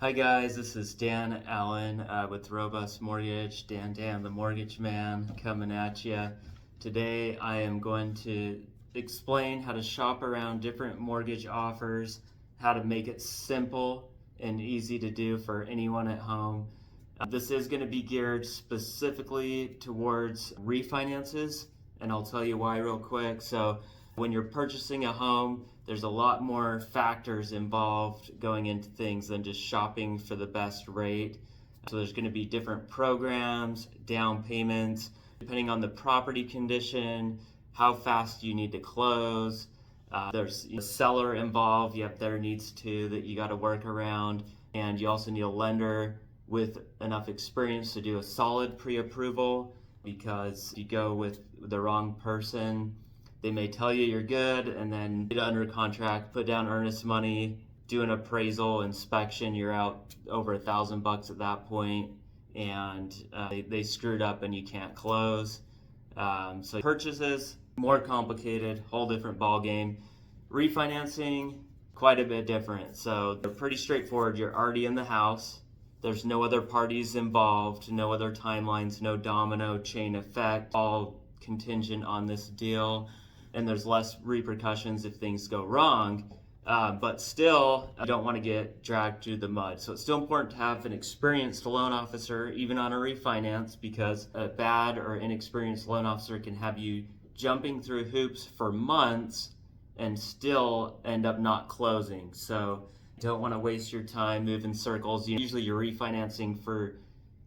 Hi guys, this is Dan Allen with Robust Mortgage. Dan the Mortgage Man coming at you. Today I am going to explain how to shop around different mortgage offers, how to make it simple and easy to do for anyone at home. This is going to be geared specifically towards refinances, and I'll tell you why real quick. So when you're purchasing a home, there's a lot more factors involved going into things than just shopping for the best rate. So there's going to be different programs, down payments, depending on the property condition, how fast you need to close. There's a seller involved, you have their needs too that you got to work around, and you also need a lender with enough experience to do a solid pre-approval, because if you go with the wrong person, they may tell you you're good and then get under contract, put down earnest money, do an appraisal inspection, you're out over $1,000 at that point, and they screwed up and you can't close. So purchases, more complicated, whole different ball game. Refinancing, quite a bit different. So they're pretty straightforward. You're already in the house. There's no other parties involved, no other timelines, no domino chain effect, all contingent on this deal. And there's less repercussions if things go wrong, but still, you don't want to get dragged through the mud. So it's still important to have an experienced loan officer, even on a refinance, because a bad or inexperienced loan officer can have you jumping through hoops for months and still end up not closing. So you don't want to waste your time moving circles. Usually you're refinancing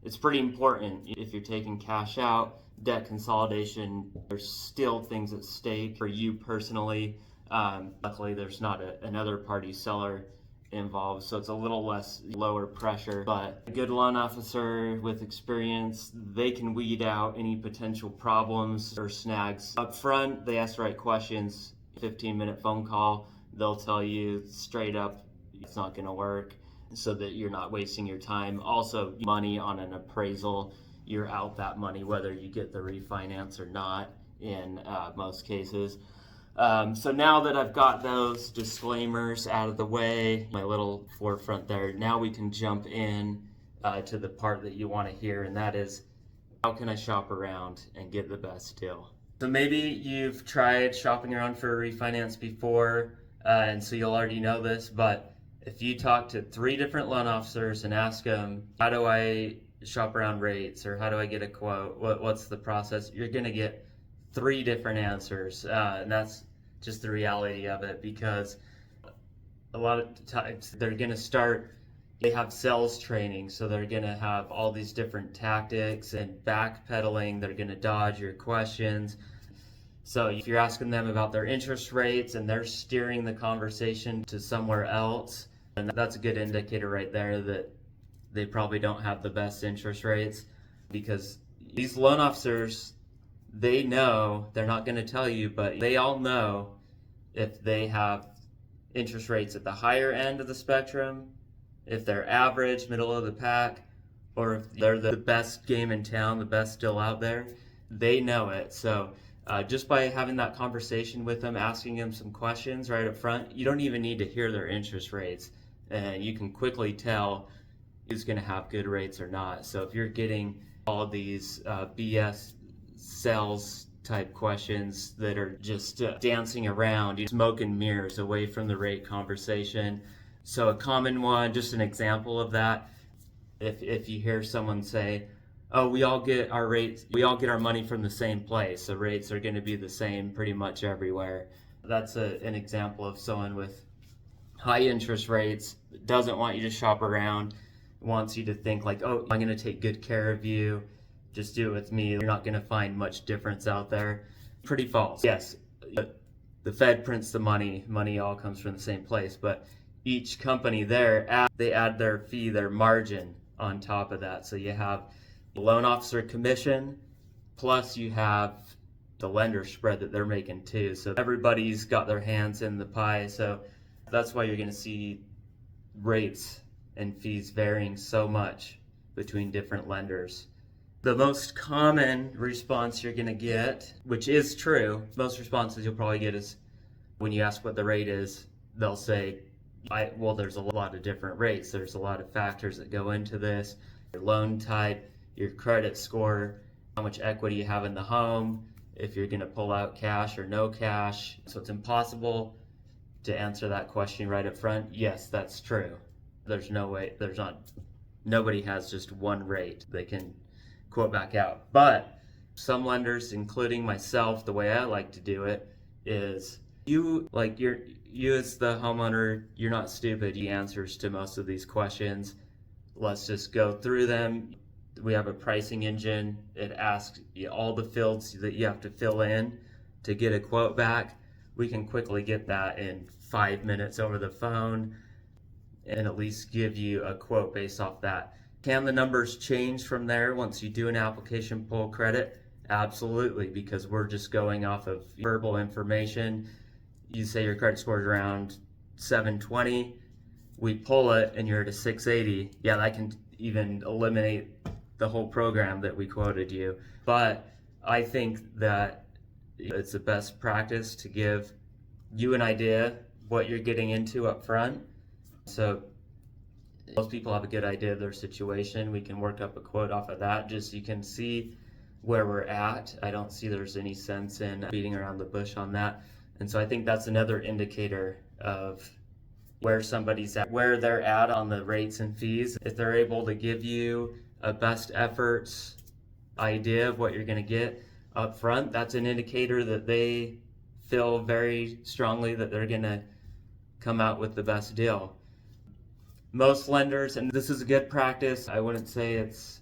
it's pretty important if you're taking cash out, debt consolidation. There's still things at stake for you personally. Luckily there's not another party seller involved, so it's a little less lower pressure. But a good loan officer with experience, they can weed out any potential problems or snags up front. They ask the right questions. 15-minute phone call, they'll tell you straight up it's not going to work, so that you're not wasting your time. Also, money on an appraisal, you're out that money whether you get the refinance or not in most cases. So now that I've got those disclaimers out of the way, my little forefront there, now we can jump in to the part that you want to hear, and that is, how can I shop around and get the best deal? So maybe you've tried shopping around for a refinance before, and so you'll already know this, but if you talk to 3 different loan officers and ask them, how do I shop around rates, or how do I get a quote, what's the process, you're going to get 3 different answers. And that's just the reality of it, because a lot of times they're going to start, they have sales training, so they're going to have all these different tactics and backpedaling. They're going to dodge your questions. So if you're asking them about their interest rates and they're steering the conversation to somewhere else, and that's a good indicator right there that they probably don't have the best interest rates, because these loan officers, they know, they're not going to tell you, but they all know if they have interest rates at the higher end of the spectrum, if they're average, middle of the pack, or if they're the best game in town, the best deal out there. They know it. So just by having that conversation with them, asking them some questions right up front, you don't even need to hear their interest rates. You can quickly tell who's going to have good rates or not. So if you're getting all these BS sales type questions that are just dancing around, smoke and mirrors away from the rate conversation. So a common one, just an example of that, if you hear someone say, oh, we all get our money from the same place, so rates are going to be the same pretty much everywhere. That's an example of someone with high interest rates, doesn't want you to shop around, wants you to think like, oh, I'm going to take good care of you, just do it with me, you're not going to find much difference out there. Pretty false. Yes, the Fed prints the money all comes from the same place, but each company there, they add their fee, their margin on top of that. So you have the loan officer commission, plus you have the lender spread that they're making too. So everybody's got their hands in the pie. So that's why you're going to see rates and fees varying so much between different lenders. The most common response you're going to get, which is true, most responses you'll probably get is when you ask what the rate is, they'll say Well, there's a lot of different rates. There's a lot of factors that go into this. Your loan type, your credit score, how much equity you have in the home, if you're going to pull out cash or no cash. So it's impossible to answer that question right up front. Yes, that's true. There's no way, nobody has just one rate they can quote back out. But some lenders, including myself, the way I like to do it is you as the homeowner, you're not stupid. You answers to most of these questions. Let's just go through them. We have a pricing engine. It asks you all the fields that you have to fill in to get a quote back. We can quickly get that in 5 minutes over the phone and at least give you a quote based off that. Can the numbers change from there once you do an application pull credit? Absolutely, because we're just going off of verbal information. You say your credit score is around 720, we pull it and you're at a 680. Yeah, that can even eliminate the whole program that we quoted you. But I think that it's the best practice to give you an idea what you're getting into up front. So most people have a good idea of their situation. We can work up a quote off of that, just so you can see where we're at. I don't see there's any sense in beating around the bush on that. And so I think that's another indicator of where somebody's at, where they're at on the rates and fees. If they're able to give you a best efforts idea of what you're going to get up front, that's an indicator that they feel very strongly that they're going to come out with the best deal. Most lenders, and this is a good practice, I wouldn't say it's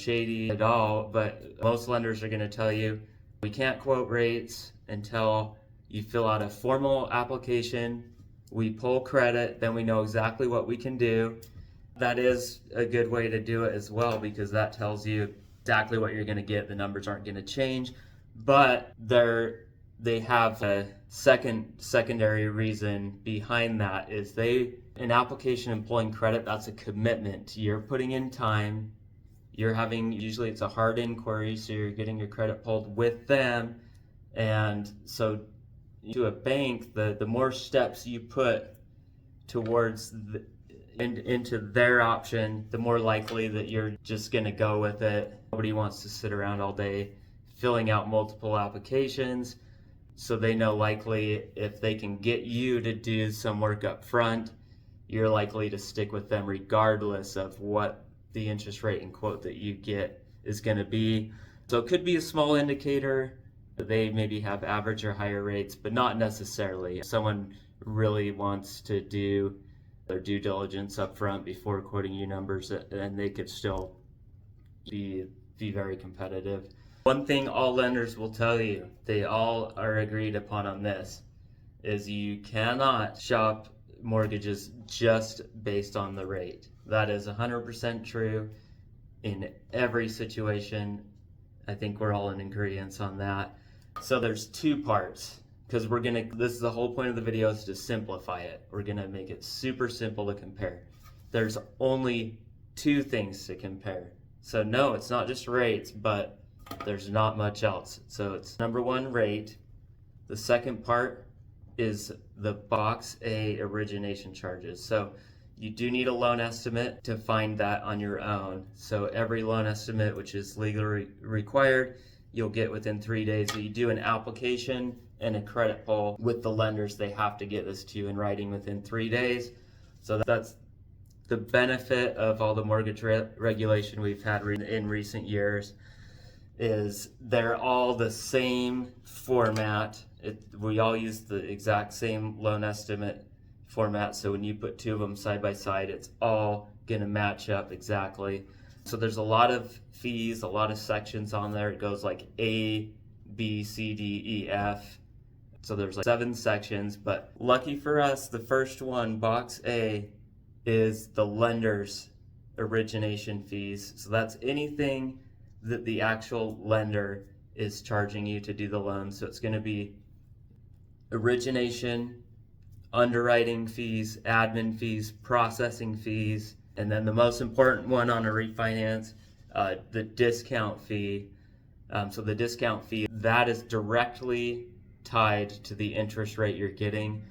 shady at all, but most lenders are going to tell you we can't quote rates until you fill out a formal application, we pull credit, then we know exactly what we can do. That is a good way to do it as well, because that tells you exactly what you're going to get. The numbers aren't going to change, but they have a secondary reason behind that is an application and pulling credit, that's a commitment. You're putting in time. Usually it's a hard inquiry, so you're getting your credit pulled with them. And so to a bank, the more steps you put towards into their option, the more likely that you're just going to go with it. Nobody wants to sit around all day filling out multiple applications. So they know likely if they can get you to do some work up front, you're likely to stick with them regardless of what the interest rate and quote that you get is going to be. So it could be a small indicator. They maybe have average or higher rates, but not necessarily. If someone really wants to do their due diligence up front before quoting you numbers, and they could still be very competitive. One thing all lenders will tell you, they all are agreed upon on this, is you cannot shop mortgages just based on the rate. That is 100% true in every situation. I think we're all in agreement on that. So there's two parts, because this is the whole point of the video, is to simplify it. We're gonna make it super simple to compare. There's only two things to compare. So no, it's not just rates, but there's not much else. So it's number one, rate. The second part is the box A origination charges. So you do need a loan estimate to find that on your own. So every loan estimate, which is legally required, you'll get within 3 days. So you do an application and a credit pull with the lenders. They have to get this to you in writing within 3 days. So that's the benefit of all the mortgage regulation we've had in recent years, is they're all the same format. We all use the exact same loan estimate format, so when you put two of them side by side, it's all gonna match up exactly. So there's a lot of fees, a lot of sections on there. It goes like A, B, C, D, E, F. So there's like 7 sections, but lucky for us, the first one, box A, is the lender's origination fees. So that's anything that the actual lender is charging you to do the loan. So it's going to be origination, underwriting fees, admin fees, processing fees, and then the most important one on a refinance, the discount fee. So the discount fee, that is directly tied to the interest rate you're getting.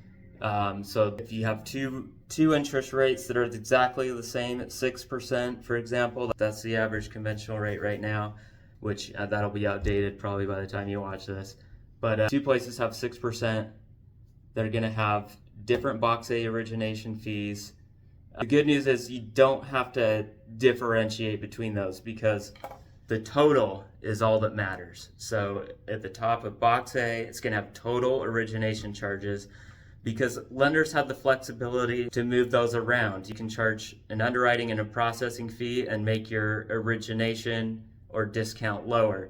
So if you have two two interest rates that are exactly the same at 6%, for example. That's the average conventional rate right now, which that'll be outdated probably by the time you watch this. But two places have 6%. They're going to have different box A origination fees. The good news is you don't have to differentiate between those because the total is all that matters. So at the top of box A, it's going to have total origination charges because lenders have the flexibility to move those around. You can charge an underwriting and a processing fee and make your origination or discount lower.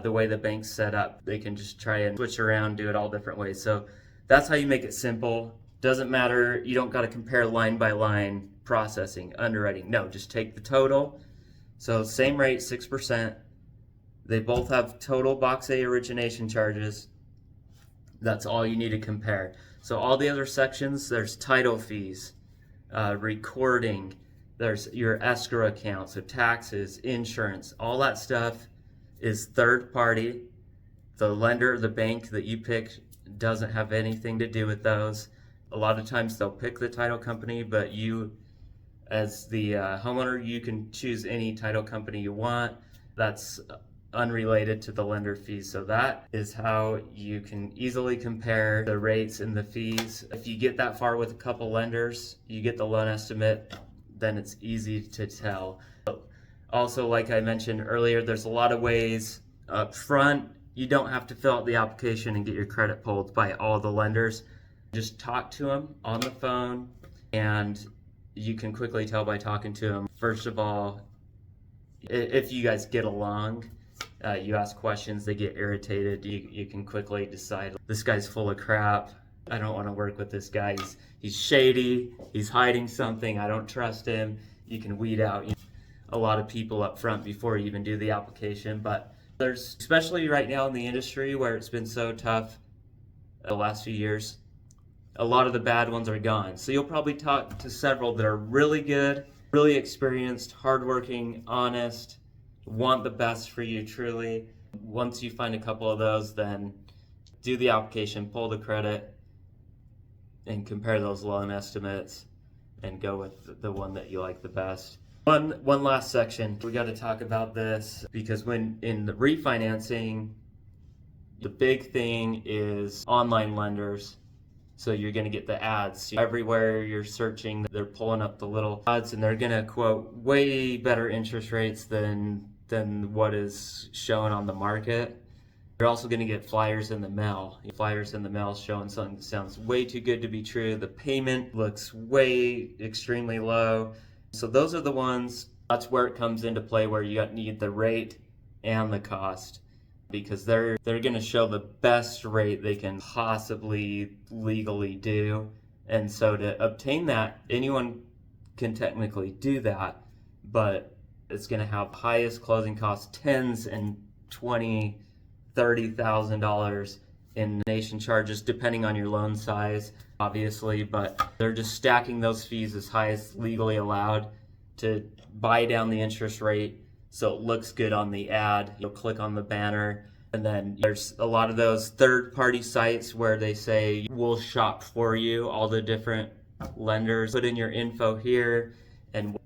The way the bank's set up, they can just try and switch around, do it all different ways. So that's how you make it simple. Doesn't matter, you don't got to compare line by line processing, underwriting. No, just take the total. So same rate, 6%. They both have total box A origination charges. That's all you need to compare. So all the other sections, there's title fees, recording, there's your escrow account, so taxes, insurance, all that stuff is third party. The lender, the bank that you pick doesn't have anything to do with those. A lot of times they'll pick the title company, but you, as the homeowner, you can choose any title company you want. That's unrelated to the lender fees. So that is how you can easily compare the rates and the fees. If you get that far with a couple lenders, you get the loan estimate, then it's easy to tell. Also, like I mentioned earlier, there's a lot of ways up front. You don't have to fill out the application and get your credit pulled by all the lenders. Just talk to them on the phone, and you can quickly tell by talking to them. First of all, if you guys get along, you ask questions, they get irritated, you can quickly decide, this guy's full of crap, I don't want to work with this guy, he's shady, he's hiding something, I don't trust him. You can weed out a lot of people up front before you even do the application. But there's, especially right now in the industry where it's been so tough the last few years, a lot of the bad ones are gone. So you'll probably talk to several that are really good, really experienced, hardworking, honest, want the best for you truly. Once you find a couple of those, then do the application, pull the credit, and compare those loan estimates and go with the one that you like the best. One last section, we got to talk about this because when in the refinancing, the big thing is online lenders. So you're going to get the ads everywhere you're searching. They're pulling up the little ads and they're going to quote way better interest rates than what is shown on the market. You're also going to get flyers in the mail. Flyers in the mail showing something that sounds way too good to be true. The payment looks way extremely low. So those are the ones, that's where it comes into play, where you need the rate and the cost, because they're going to show the best rate they can possibly legally do. And so to obtain that, anyone can technically do that, but it's going to have highest closing costs, tens and $20,000-$30,000 in nation charges, depending on your loan size, obviously. But they're just stacking those fees as high as legally allowed to buy down the interest rate so it looks good on the ad. You'll click on the banner, and then there's a lot of those third-party sites where they say we'll shop for you, all the different lenders. Put in your info here and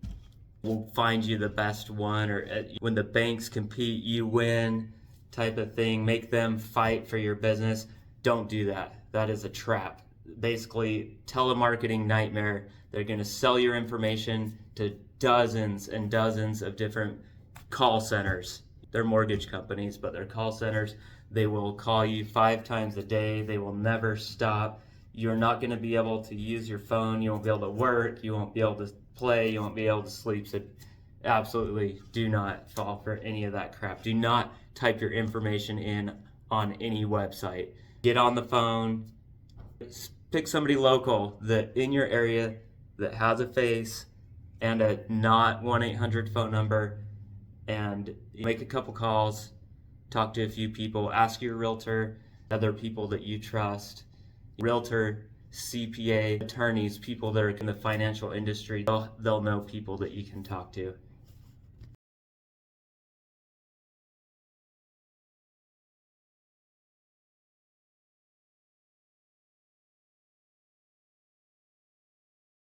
we'll find you the best one, or when the banks compete, you win type of thing. Make them fight for your business. Don't do that. That is a trap. Basically, telemarketing nightmare. They're going to sell your information to dozens and dozens of different call centers. They're mortgage companies, but they're call centers. They will call you 5 times a day. They will never stop. You're not going to be able to use your phone. You won't be able to work. You won't be able to play. You won't be able to sleep. So absolutely do not fall for any of that crap. Do not type your information in on any website. Get on the phone. Pick somebody local that in your area that has a face and a not 1-800 phone number, and make a couple calls, talk to a few people, ask your realtor, other people that you trust, realtor, CPA, attorneys, people that are in the financial industry. They'll know people that you can talk to.